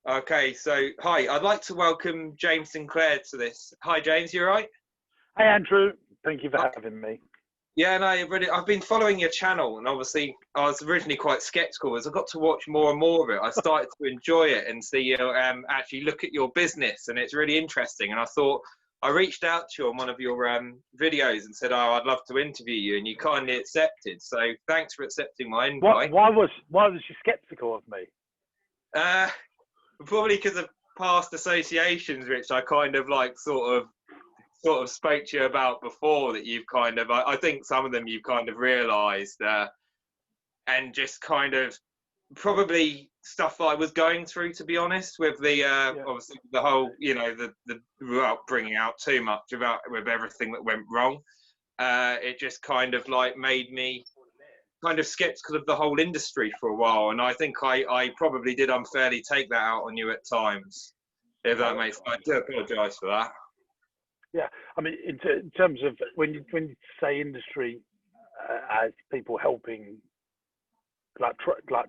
Okay, so hi, I'd like to welcome James Sinclair to this. Hi, James, you all right? Hey Andrew, thank you for Okay. having me. Yeah, no, I've been following your channel, and obviously I was originally quite skeptical. As I got to watch more and more of it, I started to enjoy it and see you actually look at your business, and it's really interesting. And I thought I reached out to you on one of your videos and said, "Oh, I'd love to interview you," and you kindly accepted. So thanks for accepting my invite. Why was you skeptical of me? Uh, Probably because of past associations, which I kind of like sort of spoke to you about before, that you've kind of I think some of them you've kind of realized, and just kind of probably stuff I was going through, to be honest, with the Yeah, obviously the whole, the without bringing out too much about with everything that went wrong. It just kind of like made me kind of skeptical of the whole industry for a while, and I think I probably did unfairly take that out on you at times, if that no, that's makes. I fine. do apologise for that. Yeah, I mean, in terms of when you say industry, as people helping like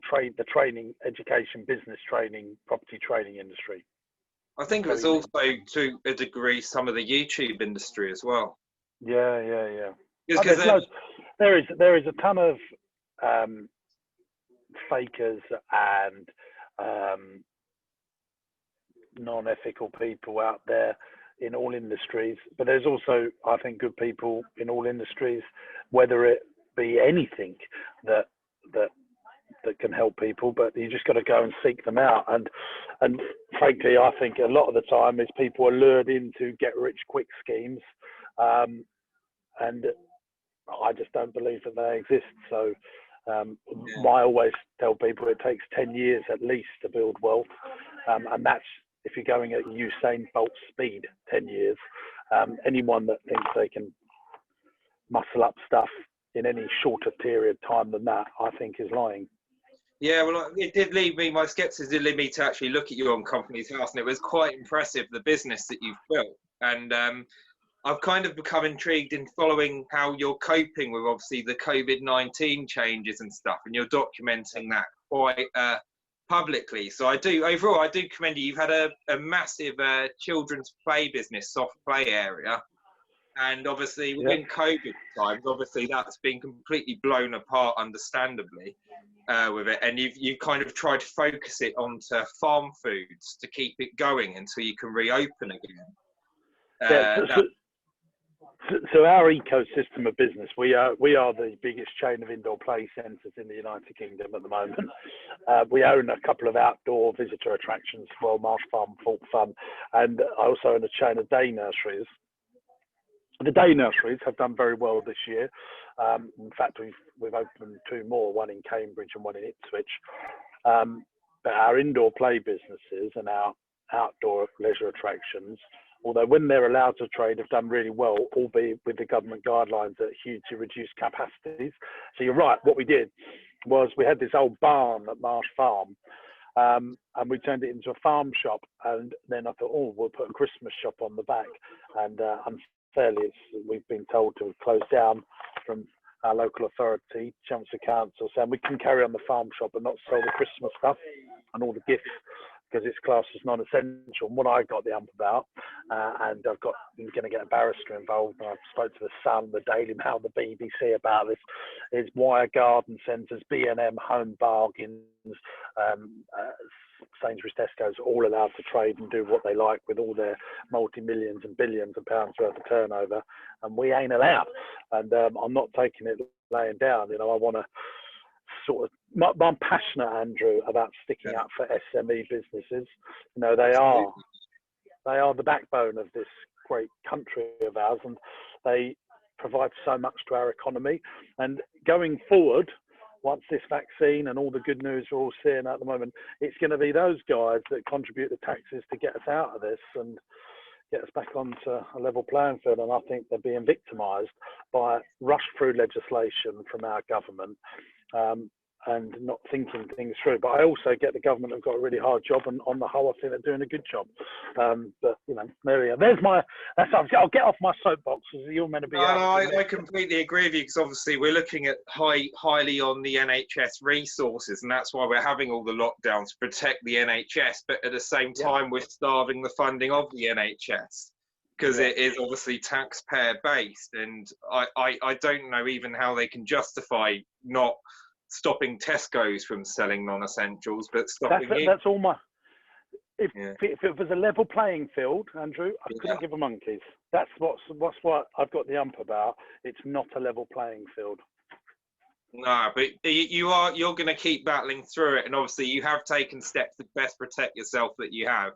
trade, the training, education, business training, property training industry. I think So it's you mean? also to a degree some of the YouTube industry as well. Yeah. Oh, Because there's loads. There is a ton of um, fakers and um, non-ethical people out there in all industries, but there's also, I think, good people in all industries, whether it be anything that that that can help people. But you just got to go and seek them out. And frankly, I think a lot of the time is people are lured into get rich quick schemes, um, and I just don't believe that they exist. So yeah, I always tell people it takes 10 years at least to build wealth, and that's if you're going at Usain Bolt speed, 10 years. Anyone that thinks they can muscle up stuff in any shorter period of time than that, I think is lying. yeah. Well, it did lead me. My skepticism did lead me to actually look at you on Company's House, and it was quite impressive, the business that you've built. And I've kind of become intrigued in following how you're coping with obviously the COVID-19 changes and stuff, and you're documenting that quite publicly. So I do commend you. You've had a massive children's play business, soft play area. And obviously Yeah. within COVID times, obviously that's been completely blown apart, understandably, with it. And you've kind of tried to focus it onto farm foods to keep it going until you can reopen again. Yeah. That So our ecosystem of business, we are the biggest chain of indoor play centres in the United Kingdom at the moment. We own a couple of outdoor visitor attractions, well, Marsh Farm, Fault Fun, and I also own a chain of day nurseries. The day nurseries have done very well this year. In fact, we've opened two more, one in Cambridge and one in Ipswich. But our indoor play businesses and our outdoor leisure attractions, although when they're allowed to trade, have done really well, albeit with the government guidelines at hugely reduced capacities. So you're right. What we did was we had this old barn at Marsh Farm, and we turned it into a farm shop. And then I thought, oh, we'll put a Christmas shop on the back. And unfairly, we've been told to close down from our local authority, Chelmsford Council, saying we can carry on the farm shop but not sell the Christmas stuff and all the gifts because it's classed as non-essential. And what I got the ump about, and I'm going to get a barrister involved, and I spoke to the Sun, the Daily Mail, the BBC about this, is why are garden centres, B&M, Home Bargains, Sainsbury's, Tesco's, all allowed to trade and do what they like with all their multi-millions and billions of pounds worth of turnover, and we ain't allowed. And I'm not taking it laying down. I want to sort of, I'm passionate, Andrew, about sticking up for SME businesses. They are the backbone of this great country of ours, and they provide so much to our economy. And going forward, once this vaccine and all the good news we're all seeing at the moment, it's going to be those guys that contribute the taxes to get us out of this and get us back onto a level playing field. And I think they're being victimised by rush through legislation from our government, and not thinking things through. But I also get the government have got a really hard job, and on the whole, I think they're doing a good job. But there we go. I'll get off my soapbox, because you're meant to be. No, I completely agree with you, because obviously we're looking at highly on the NHS resources, and that's why we're having all the lockdowns to protect the NHS. But at the same time, we're starving the funding of the NHS, because it is obviously taxpayer based, and I don't know even how they can justify not stopping Tesco's from selling non-essentials, but stopping that's all my. If it was a level playing field, Andrew, I couldn't give a monkeys. That's what's what I've got the ump about. It's not a level playing field. No, but you're going to keep battling through it, and obviously you have taken steps to best protect yourself that you have,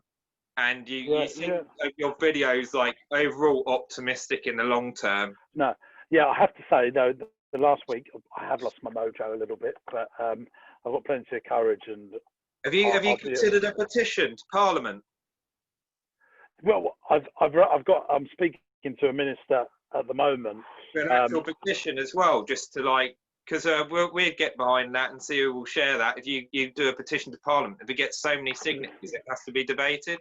and you seem your videos like overall optimistic in the long term. No, I have to say though, the last week I have lost my mojo a little bit, but I've got plenty of courage. And have you considered a petition to Parliament? Well, I'm speaking to a minister at the moment. An actual petition as well, just to because we'll get behind that and see who will share that. If you do a petition to Parliament, if it gets so many signatures, it has to be debated.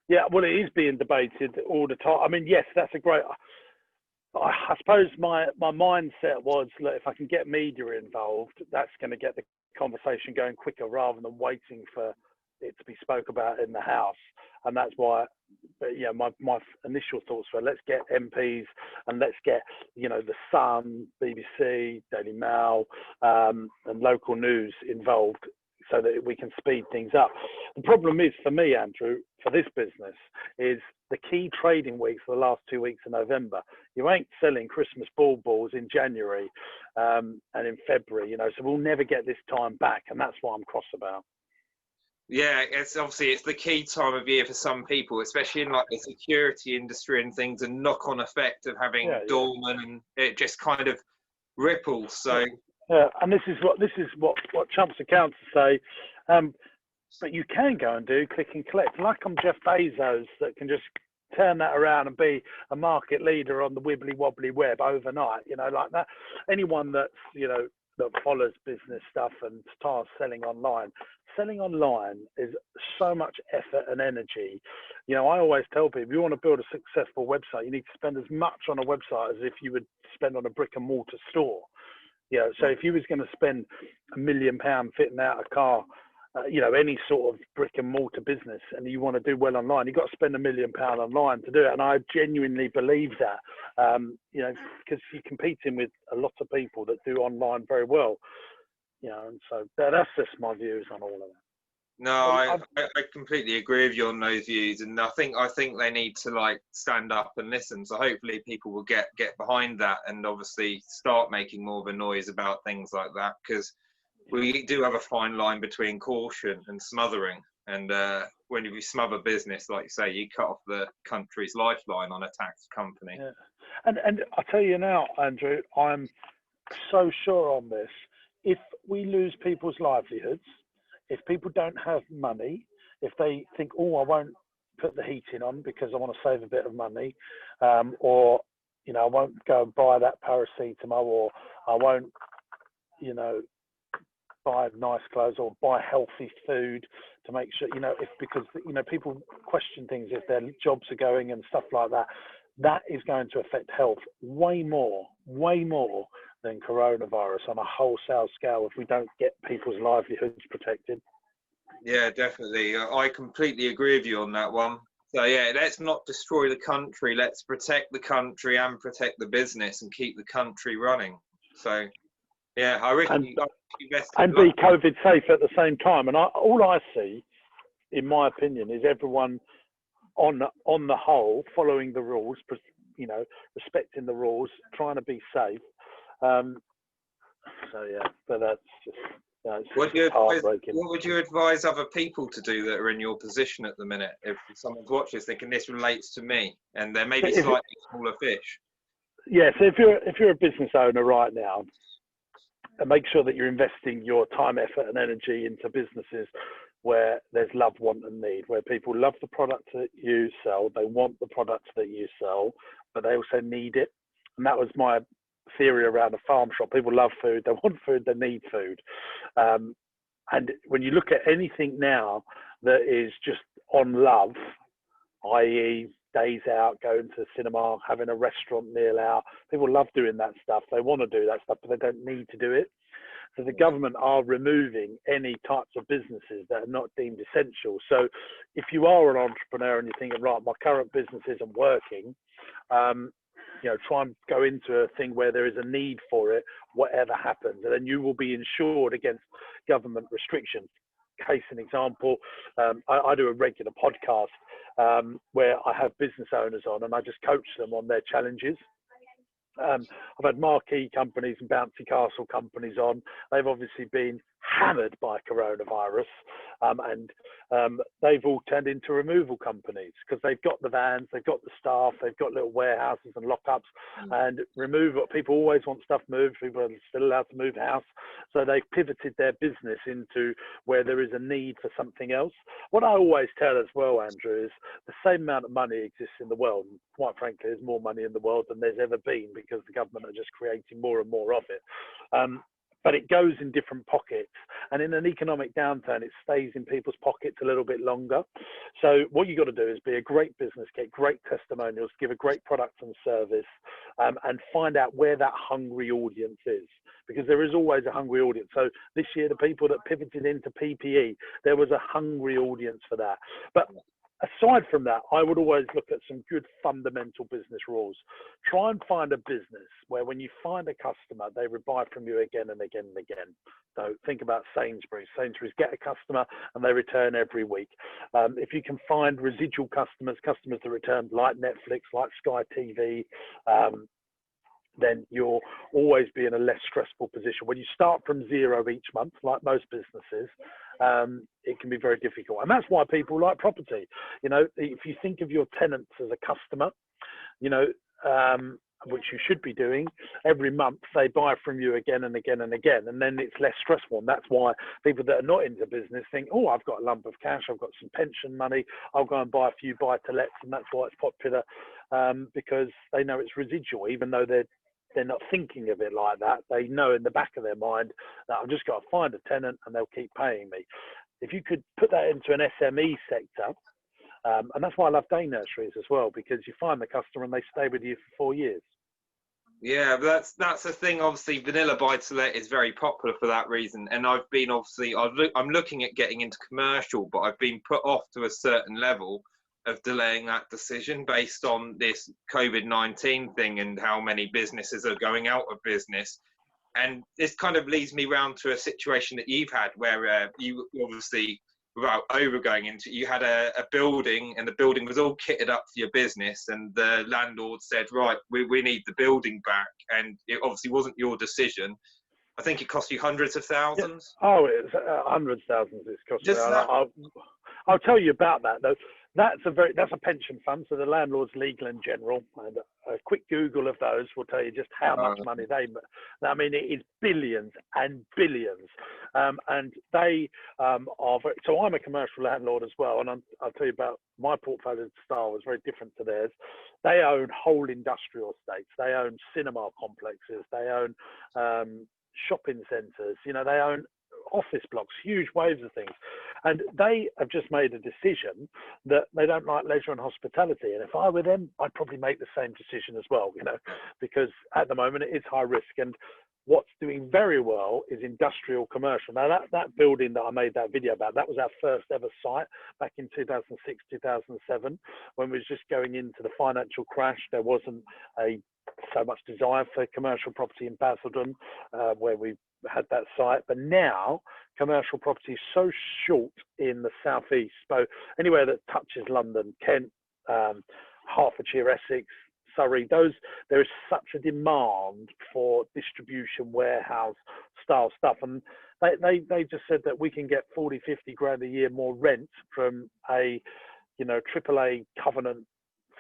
Yeah, well, it is being debated all the time. I mean, yes, that's a great. I suppose my mindset was, look, if I can get media involved, that's going to get the conversation going quicker rather than waiting for it to be spoke about in the House. And that's why, my initial thoughts were, let's get MPs and let's get, the Sun, BBC, Daily Mail, and local news involved, so that we can speed things up. The problem is for me, Andrew, for this business, is the key trading weeks for the last 2 weeks of November. You ain't selling Christmas balls in January and in February, so we'll never get this time back, and that's what I'm cross about. Yeah, it's the key time of year for some people, especially in the security industry and things, and knock-on effect of having dormant, and it just kind of ripples. So. Yeah, and this is what Trump's accountants say. But you can go and do click and collect. Like I'm Jeff Bezos, that can just turn that around and be a market leader on the wibbly wobbly web overnight. Like that. Anyone that's that follows business stuff and starts selling online. Selling online is so much effort and energy. I always tell people, if you want to build a successful website, you need to spend as much on a website as if you would spend on a brick and mortar store. So if you was going to spend £1 million fitting out a car, any sort of brick and mortar business, and you want to do well online, you've got to spend £1 million online to do it. And I genuinely believe that, because you're competing with a lot of people that do online very well, and so that's just my views on all of that. No, I completely agree with you on those views, and I think they need to stand up and listen. So hopefully people will get behind that, and obviously start making more of a noise about things like that, because we do have a fine line between caution and smothering. And when you smother business, like you say, you cut off the country's lifeline on a tax company. Yeah. And I tell you now, Andrew, I'm so sure on this. If we lose people's livelihoods, if people don't have money, if they think, I won't put the heating on because I want to save a bit of money, or, I won't go and buy that paracetamol, or I won't, buy nice clothes or buy healthy food to make sure, because people question things if their jobs are going and stuff like that. That is going to affect health way more than coronavirus on a wholesale scale if we don't get people's livelihoods protected. Yeah, definitely. I completely agree with you on that one. So yeah, let's not destroy the country. Let's protect the country and protect the business and keep the country running. So yeah, I wish you best of luck. Be COVID safe at the same time. And all I see, in my opinion, is everyone on the whole following the rules, respecting the rules, trying to be safe. So yeah, but that's just heartbreaking. What would you advise other people to do that are in your position at the minute? If someone's watching this thinking this relates to me, and they're maybe slightly smaller fish. Yeah, so if you're a business owner right now, and make sure that you're investing your time, effort, and energy into businesses where there's love, want, and need, where people love the product that you sell, they want the products that you sell, but they also need it. And that was my theory around a farm shop. People love food, they want food, they need food. And when you look at anything now that is just on love, i.e. days out, going to the cinema, having a restaurant meal out, people love doing that stuff. They want to do that stuff, but they don't need to do it. So the government are removing any types of businesses that are not deemed essential. So if you are an entrepreneur and you're thinking, right, my current business isn't working, try and go into a thing where there is a need for it, whatever happens, and then you will be insured against government restrictions. Case in example, I do a regular podcast where I have business owners on and I just coach them on their challenges. I've had marquee companies and bouncy castle companies on. They've obviously been hammered by coronavirus, and they've all turned into removal companies because they've got the vans, they've got the staff, they've got little warehouses and lockups. And people always want stuff moved. People are still allowed to move house, so they've pivoted their business into where there is a need for something else. What I always tell as well, Andrew, is the same amount of money exists in the world. Quite frankly, there's more money in the world than there's ever been because the government are just creating more and more of it. But it goes in different pockets, and in an economic downturn, it stays in people's pockets a little bit longer. So what you got to do is be a great business, get great testimonials, give a great product and service, and find out where that hungry audience is, because there is always a hungry audience. So this year, the people that pivoted into PPE, there was a hungry audience for that. But aside from that, I would always look at some good fundamental business rules. Try and find a business where when you find a customer, they buy from you again and again and again. So think about Sainsbury's. Sainsbury's get a customer and they return every week. If you can find residual customers that return like Netflix, like Sky TV, then you'll always be in a less stressful position. When you start from zero each month, like most businesses, it can be very difficult. And that's why people like property. If you think of your tenants as a customer, which you should be doing, every month they buy from you again and again and again, and then it's less stressful. And that's why people that are not into business think, oh, I've got a lump of cash, I've got some pension money, I'll go and buy a few buy-to-lets, and that's why it's popular, because they know it's residual, even though they're not thinking of it like that. They know in the back of their mind that I've just got to find a tenant and they'll keep paying me. If you could put that into an SME sector, and that's why I love day nurseries as well, because you find the customer and they stay with you for 4 years. Yeah, but that's the thing. Obviously, vanilla buy-to-let is very popular for that reason. And I've been I'm looking at getting into commercial, but I've been put off to a certain level of delaying that decision based on this COVID-19 thing and how many businesses are going out of business. And this kind of leads me round to a situation that you've had where you obviously, without overgoing into it, you had a building and the building was all kitted up for your business and the landlord said, right, we need the building back. And it obviously wasn't your decision. I think it cost you hundreds of thousands. Yeah. Oh, it's hundreds of thousands it's cost me. I'll tell you about that though. That's a pension fund, so the landlord's legal and general. And a quick Google of those will tell you just how much money they. I mean, it is billions and billions, and they are. So I'm a commercial landlord as well, and I'll tell you about my portfolio style was very different to theirs. They own whole industrial estates. They own cinema complexes. They own shopping centres. They own office blocks, huge waves of things, and they have just made a decision that they don't like leisure and hospitality. And if I were them, I'd probably make the same decision as well, because at the moment it is high risk. And what's doing very well is industrial commercial. Now that building that I made that video about, that was our first ever site back in 2006, 2007, when we was just going into the financial crash. There wasn't so much desire for commercial property in Basildon, where we had that site. But now commercial property is so short in the southeast, so anywhere that touches London, Kent, Hertfordshire, Essex, Surrey, there is such a demand for distribution warehouse style stuff, and they just said that we can get 40-50 grand a year more rent from a AAA covenant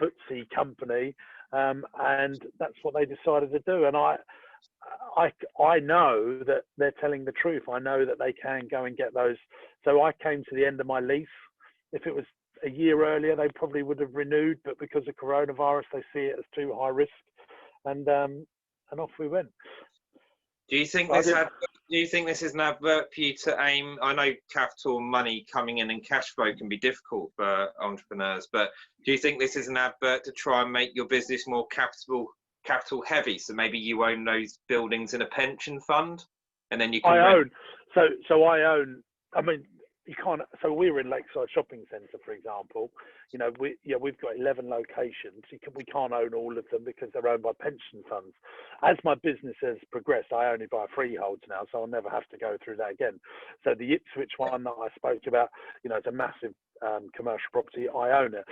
FTSE company, and that's what they decided to do. And I know that they're telling the truth. I know that they can go and get those. So I came to the end of my lease. If it was a year earlier, they probably would have renewed, but because of coronavirus, they see it as too high risk. And and off we went. Do you think this is an advert for you to aim? I know capital and money coming in and cash flow can be difficult for entrepreneurs, but do you think this is an advert to try and make your business more capital heavy? So maybe you own those buildings in a pension fund, and then you can. I own. So I own. I mean, you can't. So we're in Lakeside Shopping Centre, for example. You know, we've got 11 locations. We can't own all of them because they're owned by pension funds. As my business has progressed, I only buy freeholds now, so I'll never have to go through that again. So the Ipswich one that I spoke about, you know, it's a massive commercial property. I own it.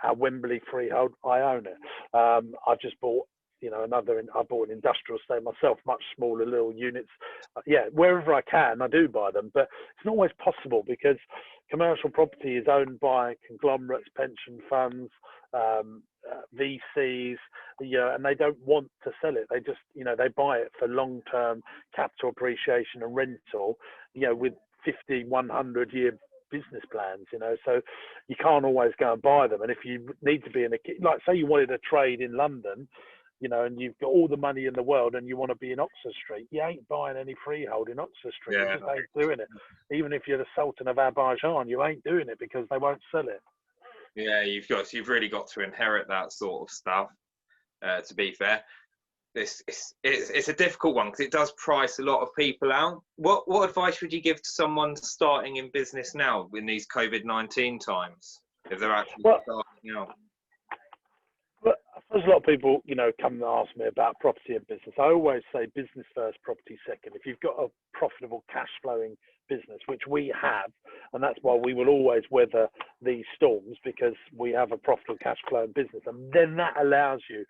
Our Wembley freehold, I own it. I've just bought, you know, I bought an industrial estate myself, much smaller little units. Yeah, wherever I can, I do buy them, but it's not always possible because commercial property is owned by conglomerates, pension funds, VCs, you know, and they don't want to sell it. They just, you know, they buy it for long-term capital appreciation and rental, you know, with 50, 100-year business plans, you know, so you can't always go and buy them. And if you need to be like, say you wanted a trade in London, you know, and you've got all the money in the world and you want to be in Oxford Street, you ain't buying any freehold in Oxford Street. Yeah. You just ain't doing it. Even if you're the Sultan of Azerbaijan, you ain't doing it because they won't sell it. Yeah, you've really got to inherit that sort of stuff. To be fair, it's a difficult one because it does price a lot of people out. What advice would you give to someone starting in business now in these COVID-19 times, if they're actually starting out? Well, I suppose a lot of people, you know, come and ask me about property and business. I always say business first, property second. If you've got a profitable cash flowing business, which we have, and that's why we will always weather these storms, because we have a profitable cash flowing business, and then that allows you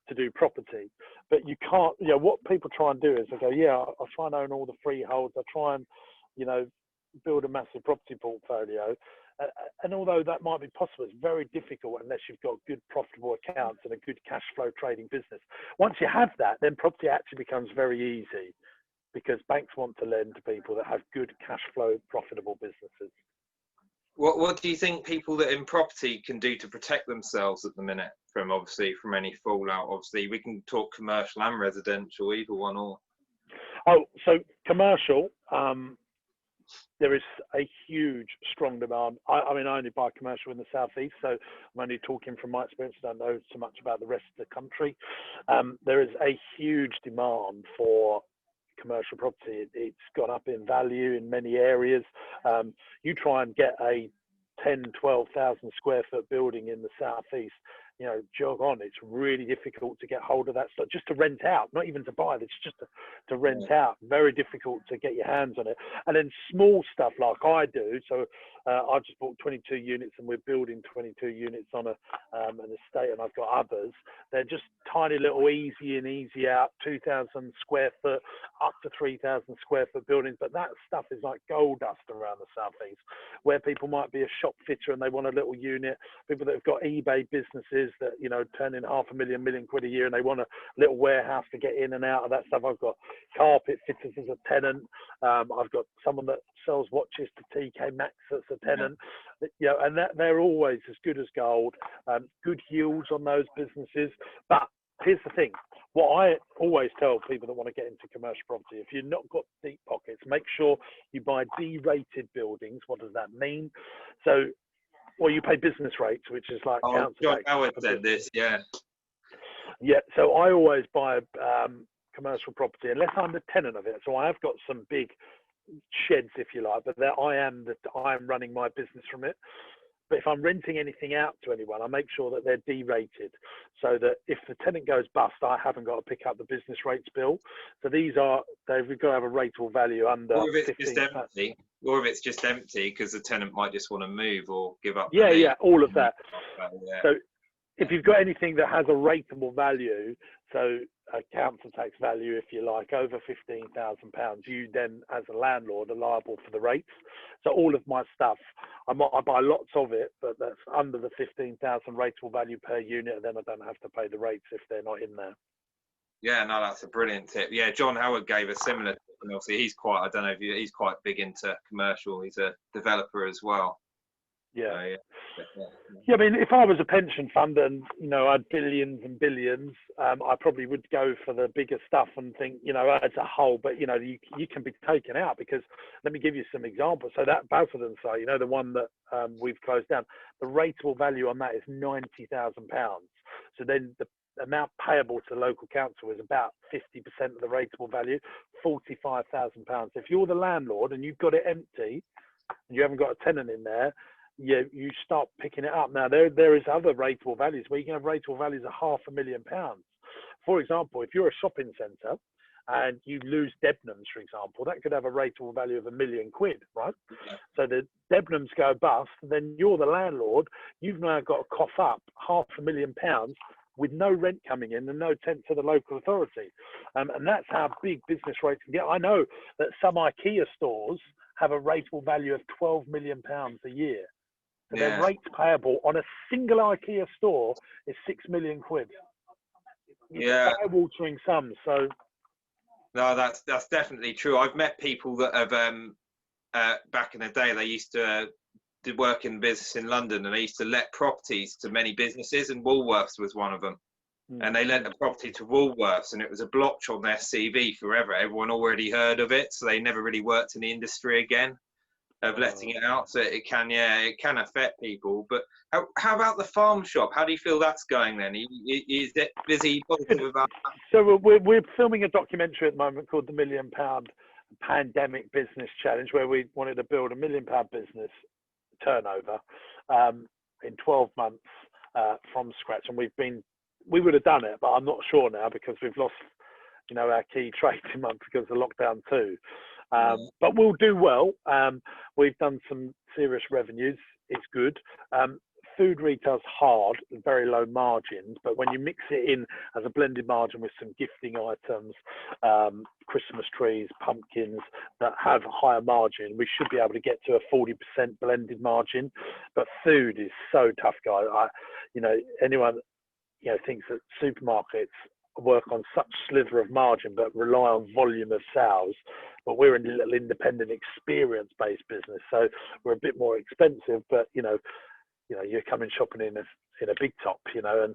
to do property. But you can't, you know, what people try and do is they go, yeah, I'll try and own all the freeholds, I'll try and, you know, build a massive property portfolio. And although that might be possible, it's very difficult unless you've got good profitable accounts and a good cash flow trading business. Once you have that, then property actually becomes very easy because banks want to lend to people that have good cash flow profitable businesses. What do you think people that in property can do to protect themselves at the minute from any fallout? Obviously, we can talk commercial and residential, either one or. Oh, so commercial, there is a huge, strong demand. I mean, I only buy commercial in the southeast, so I'm only talking from my experience. I don't know so much about the rest of the country. There is a huge demand for commercial property. It's gone up in value in many areas. You try and get a 10,000-12,000 square foot building in the southeast, you know, jog on. It's really difficult to get hold of that stuff, just to rent out, not even to buy. It's just to rent out. Very difficult to get your hands on it. And then small stuff like I do. So I've just bought 22 units, and we're building 22 units on an estate, and I've got others. They're just tiny little easy in, easy out, 2,000 square foot, up to 3,000 square foot buildings. But that stuff is like gold dust around the southeast, where people might be a shop fitter and they want a little unit. People that have got eBay businesses that, you know, turn in £500,000, £1 million a year, and they want a little warehouse to get in and out of that stuff. I've got carpet fitters as a tenant. I've got someone that sells watches to TK Maxx that's a tenant. You know, and they're always as good as gold. Good yields on those businesses. But here's the thing. What I always tell people that want to get into commercial property, if you've not got deep pockets, make sure you buy D-rated buildings. What does that mean? So, well, you pay business rates, which is like council John tax. Howard said this, yeah. Yeah, so I always buy commercial property unless I'm the tenant of it. So I have got some big sheds, if you like, but I am running my business from it. But if I'm renting anything out to anyone, I make sure that they're D-rated, so that if the tenant goes bust, I haven't got to pick up the business rates bill. So they've got to have a rateable value under. Or if it's just empty, because the tenant might just want to move or give up. Yeah, all of that. Yeah. So if you've got anything that has a rateable value, so a council tax value, if you like, over £15,000, you then, as a landlord, are liable for the rates. So all of my stuff, I buy lots of it, but that's under the 15,000 rateable value per unit, and then I don't have to pay the rates if they're not in there. Yeah, no, that's a brilliant tip. Yeah, John Howard gave a similar tip, and obviously he's quite big into commercial. He's a developer as well. Yeah. So, yeah. Yeah, I mean, if I was a pension fund and, you know, I had billions and billions, I probably would go for the bigger stuff and think, you know, as a whole, but, you know, you can be taken out because, let me give you some examples. So that Basildon site, you know, the one that we've closed down, the rateable value on that is £90,000. So then the amount payable to the local council is about 50% of the rateable value, £45,000. If you're the landlord and you've got it empty and you haven't got a tenant in there, you start picking it up. Now, there is other rateable values where you can have rateable values of £500,000. For example, if you're a shopping centre and you lose Debenhams, for example, that could have a rateable value of £1 million, right? So the Debenhams go bust, then you're the landlord, you've now got to cough up £500,000 with no rent coming in and no tent to the local authority. And that's how big business rates can get. I know that some IKEA stores have a rateable value of £12 million a year. So their rates payable on a single IKEA store is £6 million. It's eye-watering sums. So no, that's definitely true. I've met people that have back in the day, they used to did work in business in London, and they used to let properties to many businesses, and Woolworths was one of them. And they lent a property to Woolworths, and it was a blotch on their CV forever. Everyone already heard of it, so they never really worked in the industry again of letting it out. So it can affect people. But how about the farm shop? How do you feel that's going then? Is it busy, positive about that? So we're filming a documentary at the moment called the £1 Million Pandemic Business Challenge, where we wanted to build £1 million business turnover in 12 months from scratch, and we would have done it, but I'm not sure now because we've lost, you know, our key trading month because of lockdown too. But we'll do well. We've done some serious revenues. It's good. Food retail's hard, very low margins, but when you mix it in as a blended margin with some gifting items, Christmas trees, pumpkins that have a higher margin, we should be able to get to a 40% blended margin. But food is so tough, guys. You know, anyone, you know, thinks that supermarkets work on such sliver of margin but rely on volume of sales, but we're a little independent experience-based business, so we're a bit more expensive, but you know you're coming shopping in a big top, you know,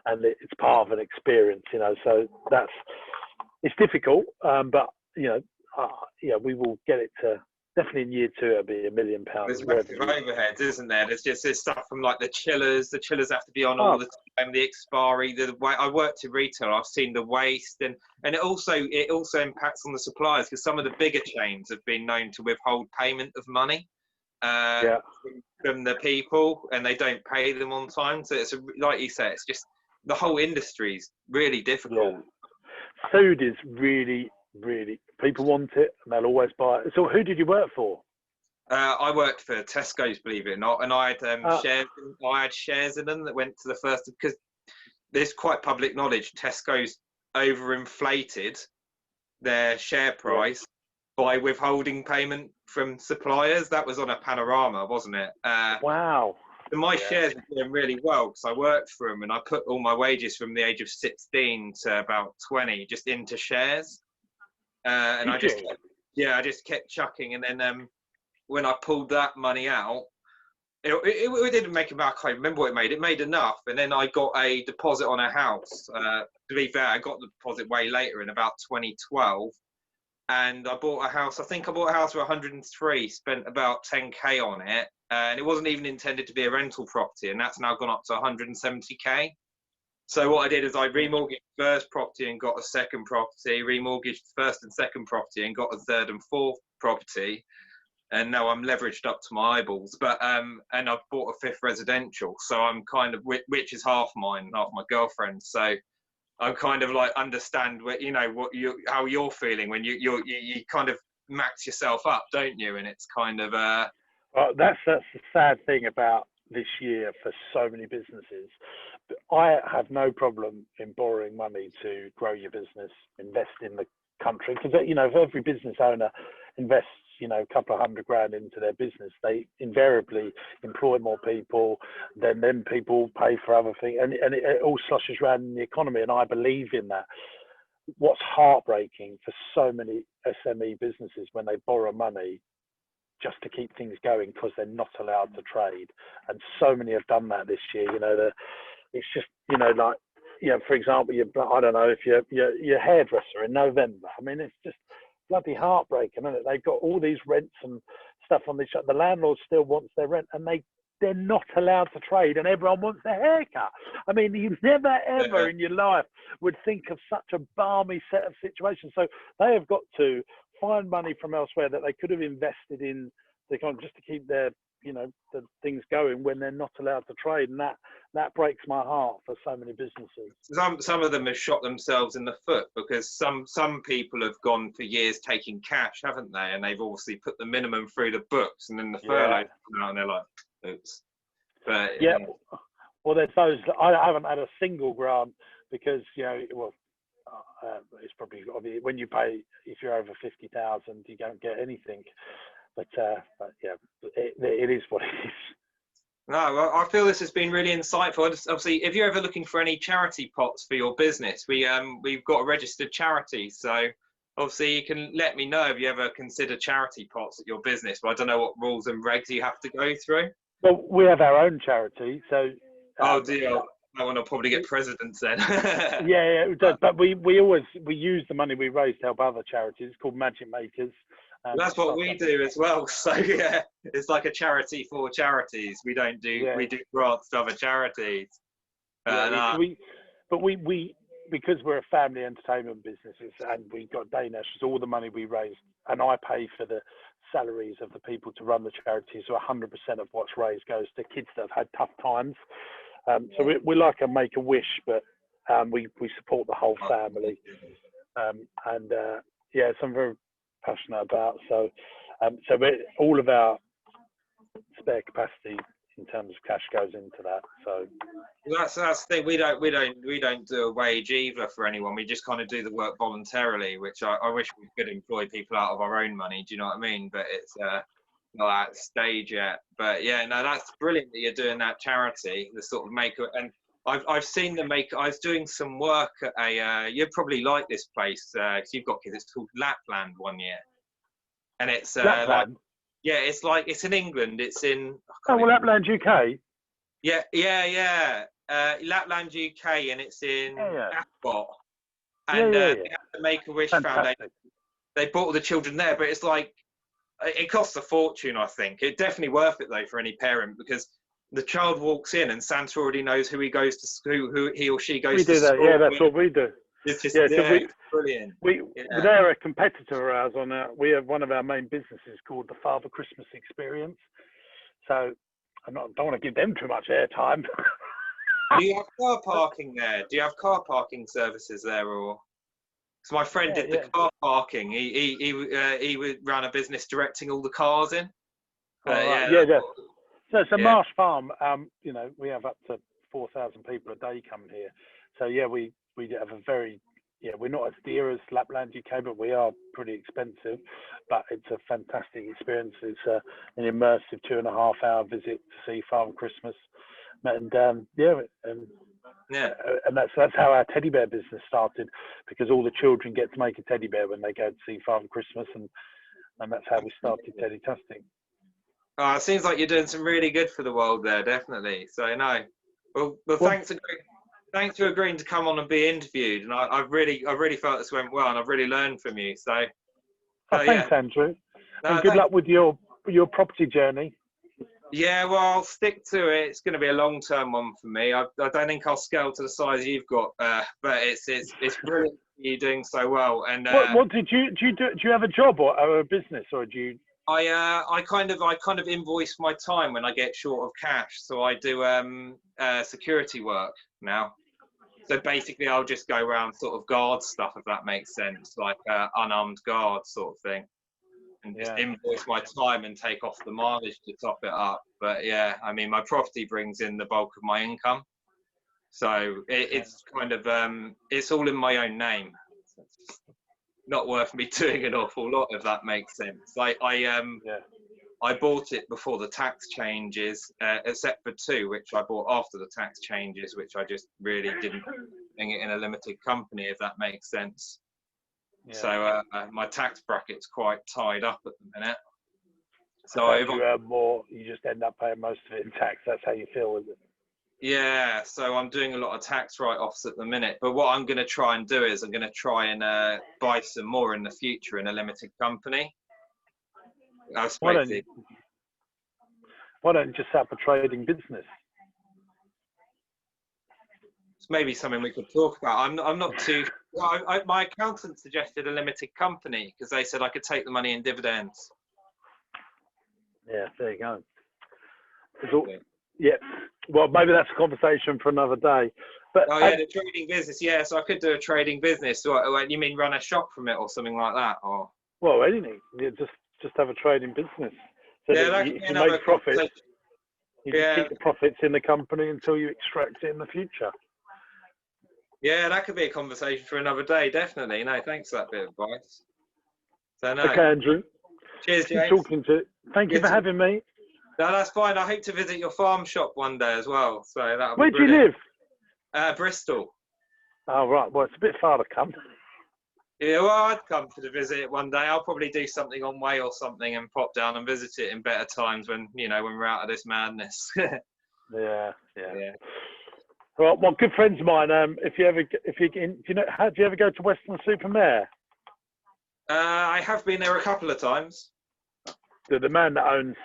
and it's part of an experience, you know, so it's difficult, but you know, we will get it to. Definitely in year 2, it'll be £1 million. There's massive overheads, isn't there? There's just this stuff from like the chillers. The chillers have to be on all the time. The expiry. The way I worked in retail, I've seen the waste, and it also impacts on the suppliers because some of the bigger chains have been known to withhold payment of money from the people, and they don't pay them on time. So it's like you say, it's just the whole industry's really difficult. Yeah. Food is really, people want it and they'll always buy it. So who did you work for? I worked for Tesco's, believe it or not, and I had shares in them that went to the first, because there's quite public knowledge. Tesco's overinflated their share price by withholding payment from suppliers. That was on a panorama, wasn't it? Wow. So my shares were doing really well because I worked for them, and I put all my wages from the age of 16 to about 20 just into shares. And I just kept chucking, and then when I pulled that money out, it didn't make about, I can't remember what it made. It made enough, and then I got a deposit on a house. To be fair, I got the deposit way later in about 2012, and I bought a house. I think I bought a house for 103, spent about 10k on it, and it wasn't even intended to be a rental property, and that's now gone up to 170k. So what I did is I remortgaged the first property and got a second property, remortgaged the first and second property and got a third and fourth property, and now I'm leveraged up to my eyeballs. But and I've bought a fifth residential, so I'm kind of, which is half mine, half my girlfriend's. So I kind of like understand what, you know, how you're feeling when you kind of max yourself up, don't you? And it's kind of well, that's the sad thing about this year for so many businesses. I have no problem in borrowing money to grow your business, invest in the country, because, you know, if every business owner invests, you know, a couple of £100,000 into their business, they invariably employ more people, then people pay for other things, and it all sloshes around in the economy, and I believe in that. What's heartbreaking for so many SME businesses when they borrow money just to keep things going because they're not allowed to trade. And so many have done that this year. It's just, like, for example, I don't know, if you're hairdresser in November. I mean, it's just bloody heartbreaking, isn't it? They've got all these rents and stuff on this. The landlord still wants their rent, and they're not allowed to trade, and everyone wants their haircut. I mean, you never ever in your life would think of such a balmy set of situations. So they have got to find money from elsewhere that they could have invested in the kind, just to keep their, the things going when they're not allowed to trade, and that breaks my heart for so many businesses. Some of them have shot themselves in the foot, because some people have gone for years taking cash, haven't they? And they've obviously put the minimum through the books, and then the furlough come out, and they're like, oops. But well, there's those. I haven't had a single grant because it's probably when you pay, if you're over 50,000, you don't get anything. But yeah, it is what it is. No, well, I feel this has been really insightful. Obviously, if you're ever looking for any charity pots for your business, we've got a registered charity. So obviously, you can let me know if you ever consider charity pots at your business. But I don't know what rules and regs you have to go through. Well, we have our own charity, so. Oh dear, I want to probably get presidents then. yeah, but we use the money we raise to help other charities. It's called Magic Makers. That's what we do as well. So yeah, it's like a charity for charities. We don't do we do grants to other charities. We because we're a family entertainment business, and we got Danish, all the money we raise, and I pay for the salaries of the people to run the charity. So 100% of what's raised goes to kids that have had tough times. So we like a Make-A-Wish, but we support the whole family. So I'm very passionate about. So all of our spare capacity in terms of cash goes into that. So that's the thing. We don't do a wage either for anyone. We just kind of do the work voluntarily, which I wish we could employ people out of our own money. Do you know what I mean? But it's not at stage yet. But yeah, no, that's brilliant that you're doing that charity, the sort of maker. And I've seen them make. I was doing some work at a. You'd probably like this place because you've got kids. It's called Lapland one year, and it's Lapland. It's in England. It's in. Lapland, UK. Yeah. Lapland, UK, and it's in Ascot. And they have the Make-A-Wish Foundation. They brought all the children there, but it's like it costs a fortune. I think it's definitely worth it though for any parent, because the child walks in and Santa already knows who he goes to school, who he or she goes to. We do that. Yeah, that's what we do. It's just it's brilliant. They're a competitor of ours. We have one of our main businesses called the Father Christmas Experience. So I don't want to give them too much airtime. Do you have car parking there? Do you have car parking services there, or? So my friend did the car parking. He ran a business directing all the cars in. So it's a marsh farm. We have up to 4,000 people a day coming here. So we have a very we're not as dear as Lapland UK, but we are pretty expensive. But it's a fantastic experience. It's an immersive 2.5-hour visit to see Father Christmas, and and that's how our teddy bear business started, because all the children get to make a teddy bear when they go to see Father Christmas, and that's how we started Teddy Tasting. It seems like you're doing some really good for the world there, definitely. So no, well, thanks for agreeing to come on and be interviewed, and I've really felt this went well, and I've really learned from you. So thanks, Andrew, and good luck with your property journey. Yeah, well, I'll stick to it. It's going to be a long-term one for me. I don't think I'll scale to the size you've got, but it's brilliant you're doing so well. And what did you do? Do you have a job or a business, or do you? I kind of invoice my time when I get short of cash, so I do security work now. So basically, I'll just go around sort of guard stuff, if that makes sense, like unarmed guard sort of thing, and just invoice my time and take off the mileage to top it up. But yeah, I mean, my property brings in the bulk of my income, so it's kind of it's all in my own name. It's not worth me doing an awful lot, if that makes sense. I bought it before the tax changes, except for 2, which I bought after the tax changes, which I just really didn't bring it in a limited company, if that makes sense. Yeah. So my tax bracket's quite tied up at the minute. So if you earn more, you just end up paying most of it in tax. That's how you feel, is it? yeah, so I'm doing a lot of tax write-offs at the minute. But what I'm going to try and do is I'm going to try and buy some more in the future in a limited company. Why don't you just set up a trading business? It's maybe something we could talk about. I'm not too. My accountant suggested a limited company because they said I could take the money in dividends. Yeah, there you go. Yeah. Well, maybe that's a conversation for another day. But oh yeah, the trading business. Yeah, so I could do a trading business. What, you mean run a shop from it or something like that, or? Well, anything. You just have a trading business. So yeah, that if you make profits, you just keep the profits in the company until you extract it in the future. Yeah, that could be a conversation for another day, definitely. No, thanks for that bit of advice. So, no. Okay, Andrew. Cheers, James. Talking to. Thank you for having me. No, that's fine. I hope to visit your farm shop one day as well. So that'll be Where do you live? Bristol. Oh, right. Well, it's a bit far to come. Yeah, well, I'd come to visit one day. I'll probably do something on Way or something and pop down and visit it in better times when, when we're out of this madness. Yeah. Well, good friends of mine. Do you ever go to Western Supermare? I have been there a couple of times. The man that owns,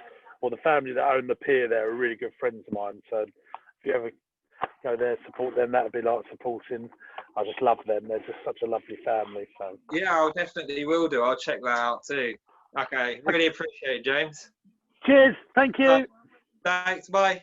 or the family that own the pier there, are really good friends of mine. So if you ever go there, support them. That would be like supporting. I just love them. They're just such a lovely family. So yeah, I definitely will do. I'll check that out too. Okay, really appreciate it, James. Cheers. Thank you. Thanks. Bye.